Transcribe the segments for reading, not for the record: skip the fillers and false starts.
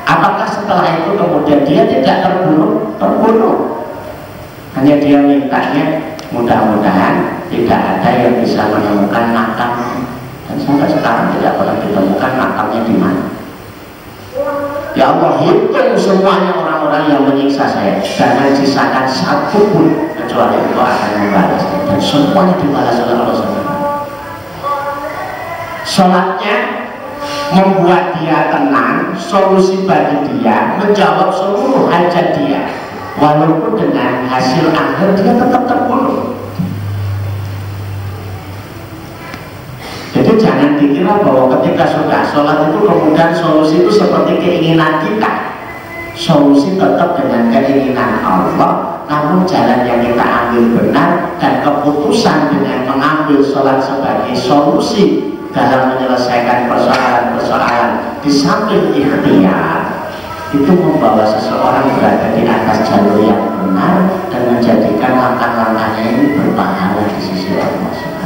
Apakah setelah itu kemudian dia tidak terbunuh? Terbunuh. Hanya dia mintanya mudah-mudahan tidak ada yang bisa menemukan makam. Dan sampai sekarang tidak pernah ditemukan makamnya di mana. Ya Allah, hitung semuanya orang-orang yang menyiksa saya, jangan sisakan satu pun kecuali Engkau akan membalas, dan semuanya dibalas oleh Allah SWT. Sholatnya membuat dia tenang, solusi bagi dia, menjawab seluruh hajat dia, walaupun dengan hasil akhir dia tetap terbunuh. Jadi jangan dikira bahwa ketika sudah sholat itu kemudian solusi itu seperti keinginan kita. Solusi tetap dengan keinginan Allah, namun jalan yang kita ambil benar, dan keputusan dengan mengambil sholat sebagai solusi dalam menyelesaikan persoalan-persoalan di samping ikhtiar, itu membawa seseorang berada di atas jalur yang benar dan menjadikan langkah-langkahnya ini berpahala di sisi Allah SWT.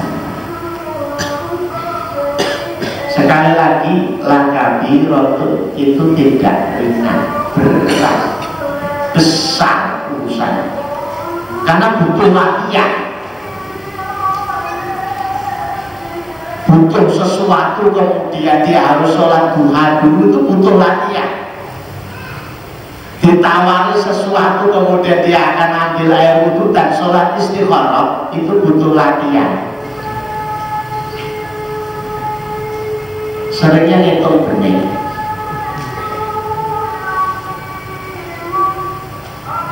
Sekali lagi, langkah birotu itu tidak ringan, berat, besar urusan, karena butuh latihan, butuh sesuatu. Kemudian dia harus sholat duha dulu, itu butuh latihan. Ditawari sesuatu kemudian dia akan ambil air wudhu dan sholat istikharah, itu butuh latihan. Seringnya ngitung benih.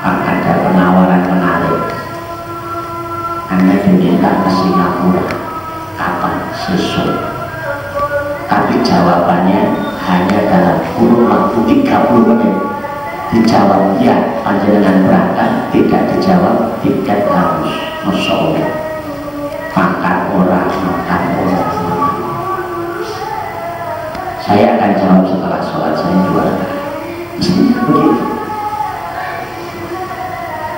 Ada penawaran menarik, Anda diminta ke Singapura, kapan? Sesuk. Tapi jawabannya hanya dalam kurun waktu 30 menit. Dijawab ya, panjenengan berangkat. Tidak dijawab, tiket harus. Masya Allah. Makan orang. Saya akan jawab setelah sholat saya jual. Mestinya begitu.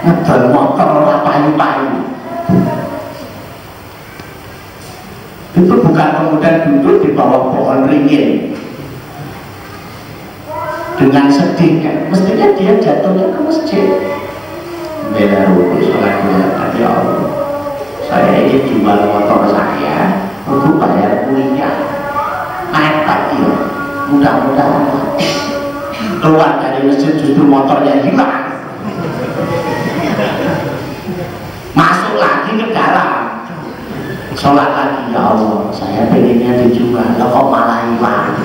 Ngedol motor ora payu-payu. Itu bukan kemudian duduk di bawah pohon ringin dengan sedih kan. Mestinya dia jatuhnya ke masjid. Bela rukun sholat dua. Ya Allah, saya ini jual motor saya untuk bayar kuliah. Naik pagi, mudah-mudahan keluar dari masjid justru motornya hilang, masuk lagi ke dalam, sholat lagi. Ya Allah, saya pengennya dijual, lo kok malah hilang.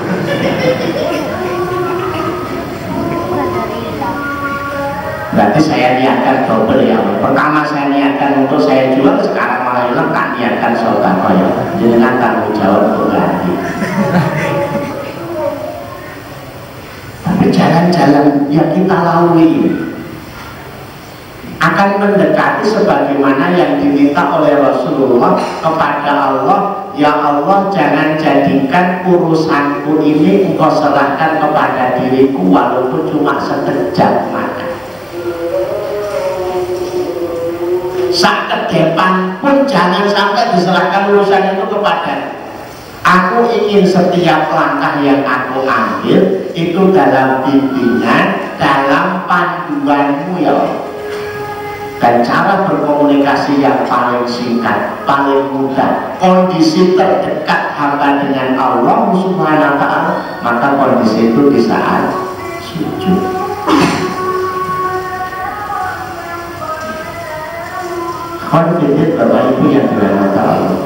Berarti saya niatkan double ya. Pertama saya niatkan untuk saya jual, sekarang malah hilang, tak niatkan sedekah ya. Jangan tanggung jawab untuk ganti. Tapi jalan-jalan yang kita lalui akan mendekati sebagaimana yang diminta oleh Rasulullah kepada Allah. Ya Allah, jangan jadikan urusanku ini Engkau serahkan kepada diriku walaupun cuma sekejap mata. Saat kedepan pun jangan sampai diserahkan urusan itu kepada. Aku ingin setiap langkah yang aku ambil itu dalam bimbingan, dalam panduanmu ya Allah. Dan cara berkomunikasi yang paling singkat, paling mudah, kondisi terdekat hamba dengan Allah Subhanahu wa ta'ala, maka kondisi itu di saat sujud. Konfident Bapak Ibu yang dirahmati Allah,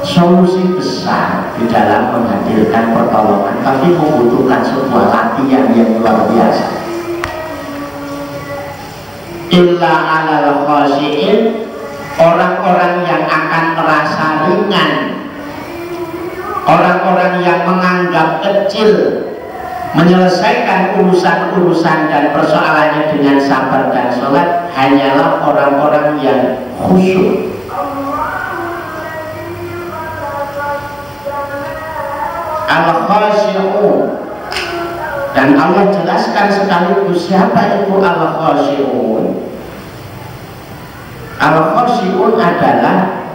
solusi besar di dalam menghadirkan pertolongan, tapi membutuhkan sebuah latihan yang luar biasa. Illa alal khashi'in, orang-orang yang akan merasa ringan, orang-orang yang menganggap kecil, menyelesaikan urusan-urusan dan persoalannya dengan sabar dan sholat, hanyalah orang-orang yang khusyuk. Al-khashi'un, dan Allah jelaskan sekaligus siapa itu al-khashi'un. Al-khashi'un adalah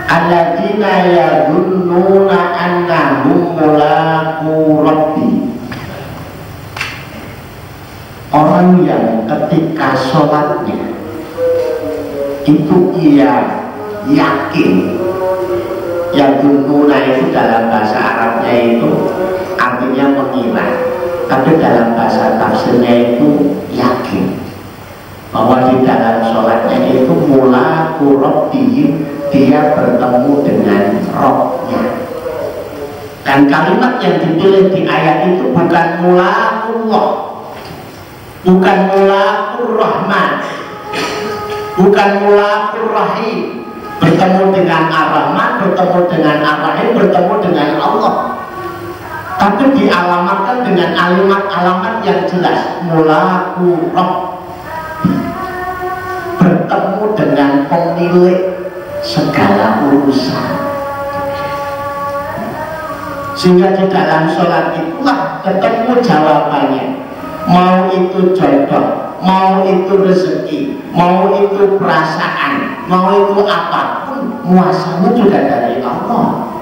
alladzina yadunnuna annahum mulaqu rabbi. orang yang ketika sholatnya itu ia yakin, yang dununa itu dalam bahasa Arabnya itu artinya mengira, tapi dalam bahasa tafsirnya itu yakin bahwa di dalam sholatnya itu mulaku rabbihim, dia bertemu dengan Rabbnya. Dan kalimat yang dipilih di ayat itu bukan mulakullah, bukan mulakur rahman, bukan mulakur rahim, bertemu dengan ar-Rahman, bertemu dengan ar-Rahim, bertemu dengan Allah, tapi dialamatkan dengan alamat yang jelas, mulaku Rabb, bertemu dengan pemilik segala urusan. Sehingga di dalam sholat itulah ketemu jawabannya, mau itu jodoh, mau itu rezeki, mau itu perasaan, mau itu apapun, muasalnya juga dari Allah,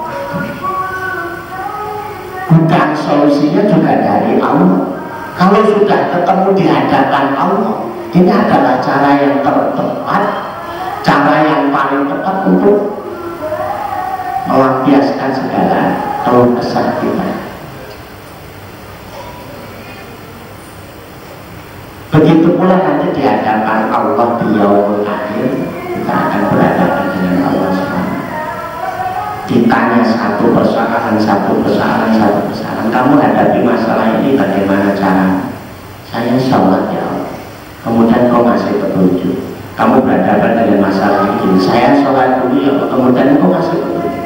bukan solusinya juga dari Allah. Kalau sudah ketemu di hadapan Allah, ini adalah cara yang tertepat, cara yang paling tepat untuk melampiaskan segala keluh kesah kita. Begitu pula nanti di hadapan Allah di yaumul akhir, kita akan berhadapan dengan Allah SWT. Ditanya satu persoalan, kamu hadapi masalah ini bagaimana cara? Saya sholat ya Allah. Kemudian kau masih petunjuk. Kamu berhadapan dengan masalah ini, saya sholat dulu ya Allah. Kemudian kau masih petunjuk.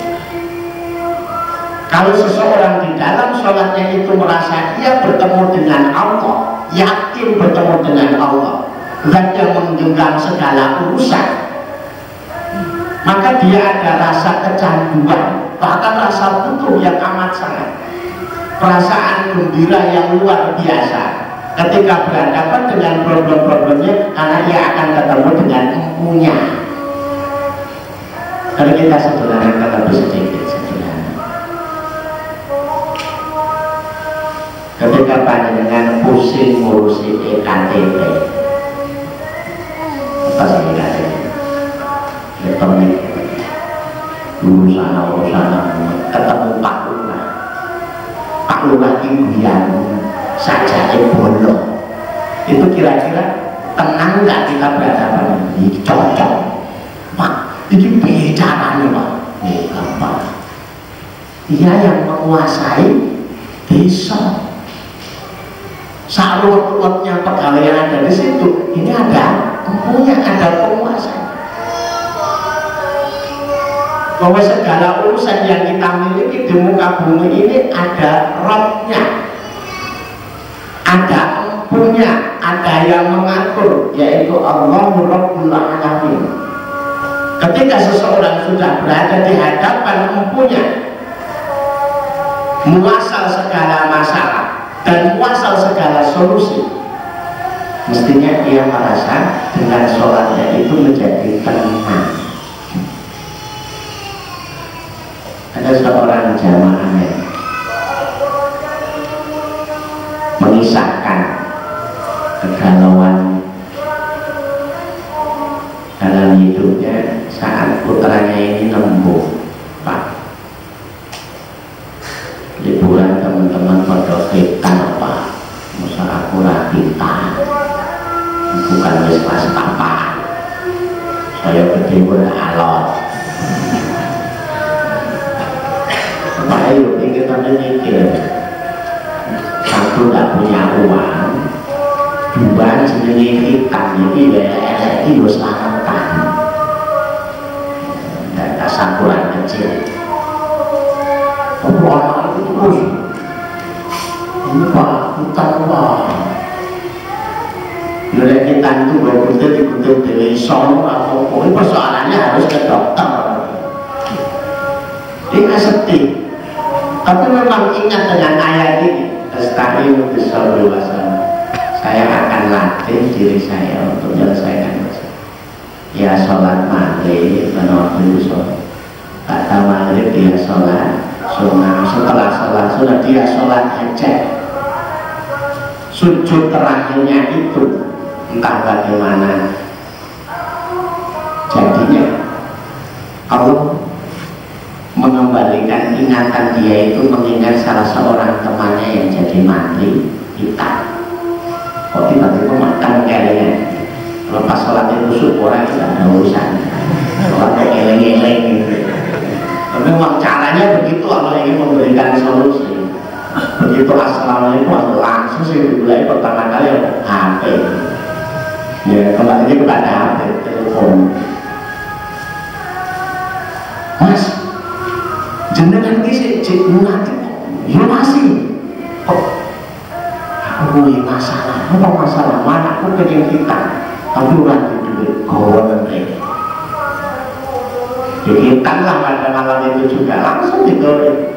Kalau seseorang di dalam sholatnya itu merasa dia bertemu dengan Allah, yakin bertemu dengan Allah, dan yang menggenggam segala urusan, maka dia ada rasa kecanduan, bahkan rasa butuh yang amat sangat, perasaan gembira yang luar biasa ketika berhadapan dengan problem-problemnya, karena ia akan ketemu dengan empunya. Kalau kita sederhanakan lebih sedikit, ketika panjenengan pusing ngurusi EKTP, apa sih EKTP? Elektronik, urusan ketemu Pak Lurah Imbian saja bolong, itu kira-kira tenang nggak kita berhadapan? Ini cocok, Pak. Ini bicaranya Pak, ini gampang. Dia yang menguasai desa. Salut-lutnya pegawai yang ada di situ, ini ada empunya, ada penguasa. Bahwa segala urusan yang kita miliki di muka bumi ini ada Rabbnya, ada empunya, ada yang mengatur, yaitu Allah Rabbul Alamin. Ketika seseorang sudah berada di hadapan empunya, muasal segala masalah dan muasal segala solusi, mestinya ia merasa dengan sholatnya itu menjadi tenang. Ada seorang jamaah mengisahkan kegalauan dalam hidupnya saat putranya ini nempuh, Pak, liburan teman-teman pada kita Pak, masa aku kita bukan wis pas apa, saya ketimbun alot. Pak ayo kita mikir, satu tidak punya uang, dua jenenge hitam ini elek iki wis laretan, dan sakuran kecil. Allah itu terus lupa utang Pak. Bila kita itu berkumpul dikumpul dari sono atau pokoknya persoalannya harus ke dokter. Dia sedih, tapi memang ingat dengan ayat ini. Astagfirullah bisawil wasalam. Saya akan latih diri saya untuk menyelesaikan masalah. Ya sholat maghrib, karena waktu itu sholat. Kata maghrib dia sholat sunnah, setelah sholat sunnah dia sholat hajat. sujud terakhirnya itu entah bagaimana jadinya Allah mengembalikan ingatan dia itu mengingat salah seorang temannya yang jadi mati kita. Kok tiba-tiba makan kayaknya lepas sholat itu syukur aja tidak ada urusan sholat eleng-eleng gitu. Tapi memang caranya begitu Allah ingin memberikan solusi. Begitu assalamualaikum langsung sih dimulai pertama kali HP ya, kembali kepada HP telepon. Mas jenengan ini sih nanti ya masih kok aku punya masalah. Apa masalah? Mana aku pengen kita tapi udah duit gawa nanti dikirimkanlah pada malam itu juga langsung digoreng.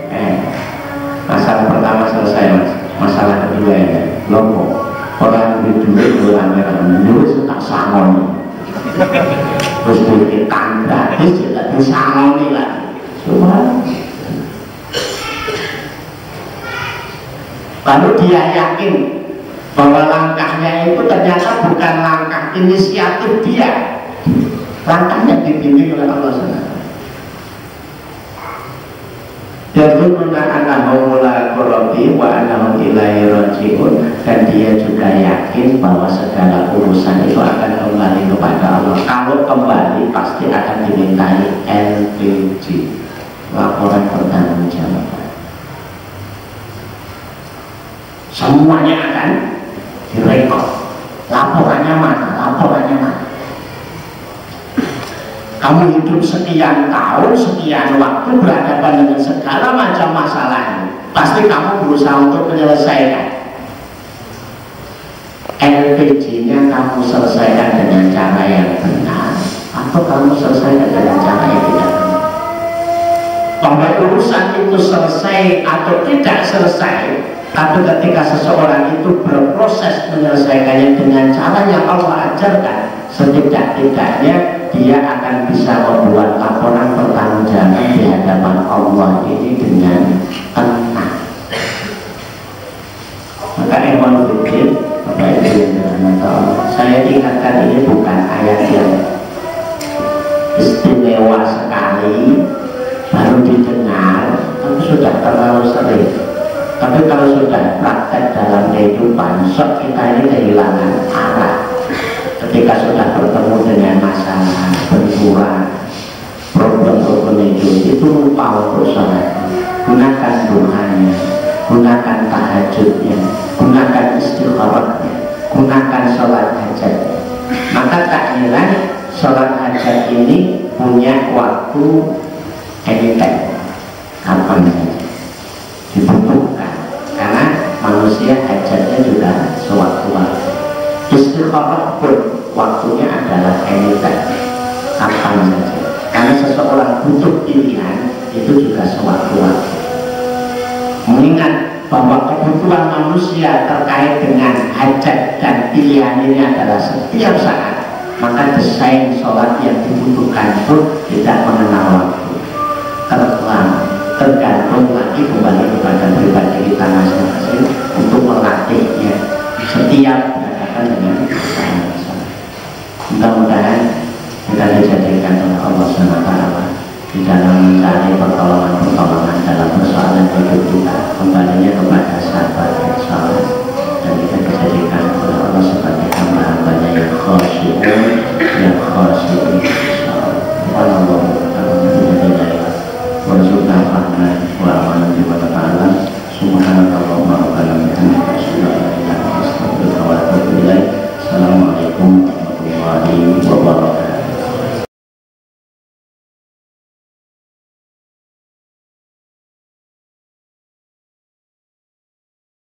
Masalah pertama selesai mas, masalah kedua ya lopo orang duit rame-rame duit tak sangoni terus duit gratis tidak disangoni lagi. Cuma lalu dia yakin bahwa langkahnya itu ternyata bukan langkah inisiatif dia, langkahnya dibimbing oleh Allah SWT. Yadhununa annahum mulaqu rabbihim wa annahum ilaihi raji'un, dan dia juga yakin bahwa segala urusan itu akan kembali kepada Allah. Kalau kembali pasti akan dimintai LPG, laporan pertanggungjawaban. Semuanya akan direkod. Laporannya mana? Laporannya mana? Kamu hidup sekian tahun, sekian waktu berhadapan dengan segala macam masalah, pasti kamu berusaha untuk menyelesaikan. LPG-nya kamu selesaikan dengan cara yang benar, atau kamu selesaikan dengan cara yang tidak benar. Bahwa urusan itu selesai atau tidak selesai, tapi ketika seseorang itu berproses menyelesaikannya dengan cara yang Allah ajarkan, setidak-tidaknya dia akan bisa membuat laporan pertanggungjawaban di hadapan Allah ini dengan tenang. Maka ikhwan fillah, Bapak Ibu yang dirahmati Allah, saya ingatkan ini bukan ayat yang istimewa sekali baru didengar, tapi sudah terlalu sering. Tapi kalau sudah praktek dalam kehidupan, sok kita ini kehilangan arah. Ketika sudah bertemu dengan masalah, benturan, problem-problem itu lupa untuk sholat. Gunakan doanya, gunakan tahajudnya, gunakan istikharahnya, gunakan sholat hajat. Maka takdiran sholat hajat ini punya waktu anytime, kapan saja dibutuhkan, karena manusia hajatnya juga sewaktu-waktu. Istikharah pun waktunya adalah anytime, kapan saja, karena seseorang butuh pilihan itu juga sewaktu-waktu. Mengingat bahwa kebutuhan manusia terkait dengan hajat dan pilihan ini adalah setiap saat, maka desain sholat yang dibutuhkan pun tidak mengenal waktu. Tergantung lagi kembali kepada pribadi kita masing-masing untuk melatihnya setiap berhadapan dengan masalah. Mudah-mudahan kita dijadikan oleh Allah SWT di dalam mencari pertolongan dalam persoalan hidup kita, kembalinya kepada sahabat dan sahabat.